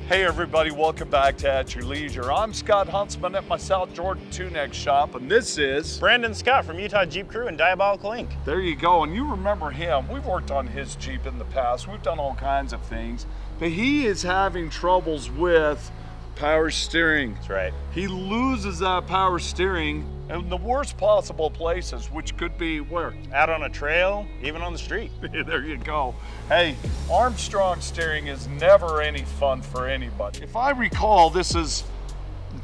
Hey everybody, welcome back to At Your Leisure. I'm Scott Huntsman at my South Jordan Two-Neck shop, and this is Brandon Scott from Utah Jeep Crew and Diabolical Inc. There you go, and you remember him. We've worked on his Jeep in the past. We've done all kinds of things, but he is having troubles with power steering. That's right. He loses that power steering in the worst possible places, which could be where? Out on a trail, even on the street. There you go. Hey, Armstrong steering is never any fun for anybody. If I recall, this is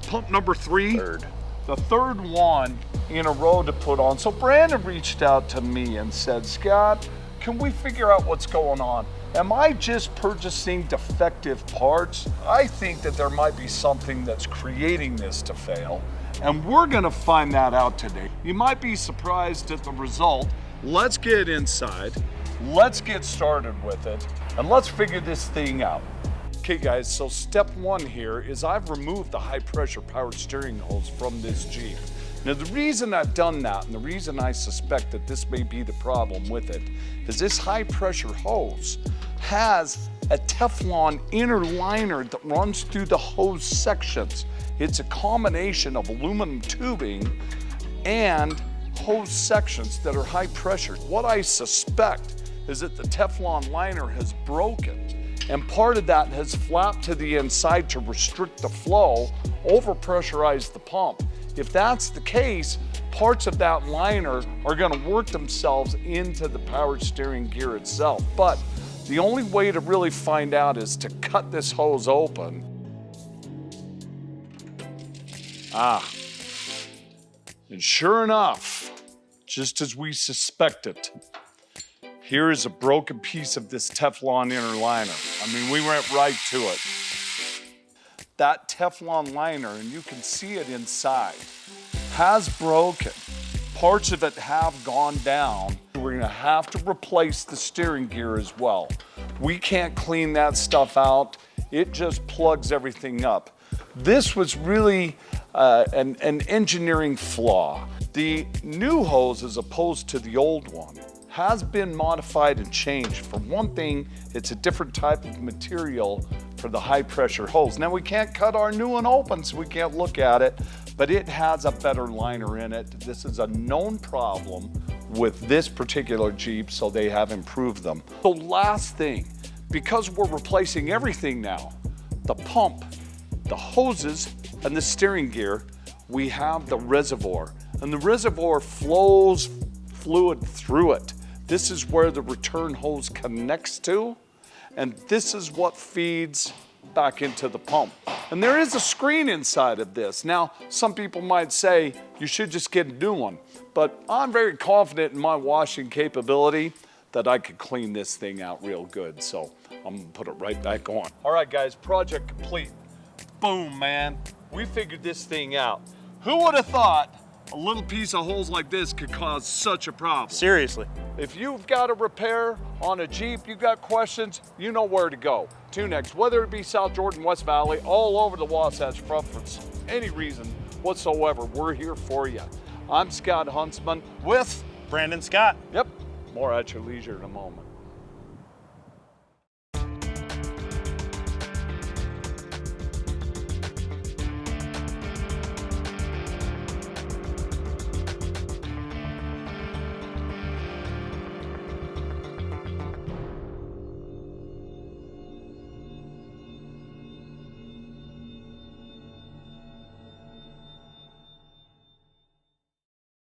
pump number 3. Third. The third one in a row to put on. So Brandon reached out to me and said, Scott, can we figure out what's going on? Am I just purchasing defective parts? I think that there might be something that's creating this to fail, and we're gonna find that out today. You might be surprised at the result. Let's get inside, let's get started with it, and let's figure this thing out. Okay guys, so step 1 here is I've removed the high pressure power steering hose from this Jeep. Now the reason I've done that, and the reason I suspect that this may be the problem with it, is this high pressure hose has a Teflon inner liner that runs through the hose sections. It's a combination of aluminum tubing and hose sections that are high pressure. What I suspect is that the Teflon liner has broken, and part of that has flapped to the inside to restrict the flow, overpressurize the pump. If that's the case, parts of that liner are gonna work themselves into the power steering gear itself. But the only way to really find out is to cut this hose open. And sure enough, just as we suspected, here is a broken piece of this Teflon inner liner. I mean, we went right to it. That Teflon liner, and you can see it inside, has broken. Parts of it have gone down. We're gonna have to replace the steering gear as well. We can't clean that stuff out. It just plugs everything up. This was really an engineering flaw. The new hose, as opposed to the old one, has been modified and changed. For one thing, it's a different type of material for the high pressure hose. Now we can't cut our new one open, so we can't look at it, but it has a better liner in it. This is a known problem with this particular Jeep, so they have improved them. The last thing, because we're replacing everything now, the pump, the hoses, and the steering gear, we have the reservoir, and the reservoir flows fluid through it. This is where the return hose connects to, and this is what feeds back into the pump. And there is a screen inside of this. Now, some people might say you should just get a new one, but I'm very confident in my washing capability that I could clean this thing out real good, so I'm gonna put it right back on. All right, guys, project complete. Boom, man. We figured this thing out. Who would have thought a little piece of hose like this could cause such a problem? Seriously. If you've got a repair on a Jeep, you got questions, you know where to go. Two-Necks, whether it be South Jordan, West Valley, all over the Wasatch Front, for any reason whatsoever, we're here for you. I'm Scott Huntsman with Brandon Scott. Yep, more At Your Leisure in a moment.